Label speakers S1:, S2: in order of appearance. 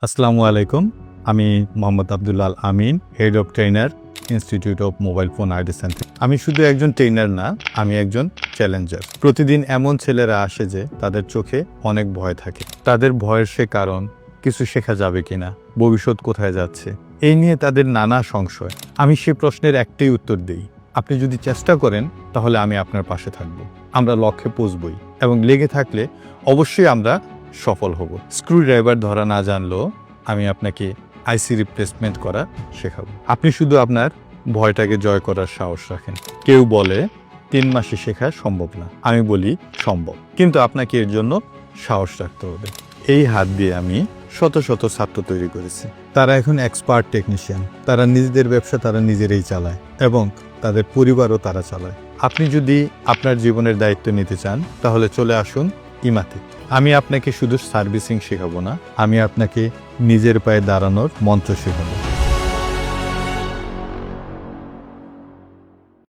S1: আসসালামু আলাইকুম। আমি Mohammad Abdullah Al Amin, head of trainer, institute of mobile phone artisan. আমি শুধু একজন ট্রেনার না, আমি একজন চ্যালেঞ্জার। প্রতিদিন এমন ছেলেরা আসে যে তাদের চোখে অনেক ভয় থাকে। তাদের ভয়ের সে কারণ, কিছু শেখা যাবে কিনা, ভবিষ্যৎ কোথায় যাচ্ছে, এই নিয়ে তাদের নানা সংশয়। আমি সে প্রশ্নের একটাই উত্তর দিই, আপনি যদি চেষ্টা করেন তাহলে আমি আপনার পাশে থাকব। আমরা লক্ষ্যে পৌঁছবই এবং লেগে থাকলে অবশ্যই আমরা সফল হব। স্ক্রু ড্রাইভার ধরা না জানলেও আমি আপনাকে আইসি রিপ্লেসমেন্ট করা শেখাবো। আপনি শুধু আপনার ভয়টাকে জয় করার সাহস রাখেন। কেউ বলে 3 মাসে শেখা সম্ভব না, আমি বলি সম্ভব, কিন্তু আপনাকে এর জন্য সাহস রাখতে হবে। এই হাত দিয়ে আমি শত শত ছাত্র তৈরি করেছি। তারা এখন এক্সপার্ট টেকনিশিয়ান। তারা নিজেদের ব্যবসা তারা নিজেরাই চালায় এবং তাদের পরিবারও তারা চালায়। আপনি যদি আপনার জীবনের দায়িত্ব নিতে চান তাহলে চলে আসুন ইমাতে। আমি আপনাকে শুধু সার্ভিসিং শেখাবো না, আমি আপনাকে নিজের পায়ে দাঁড়ানোর মন্ত্র শেখাবো।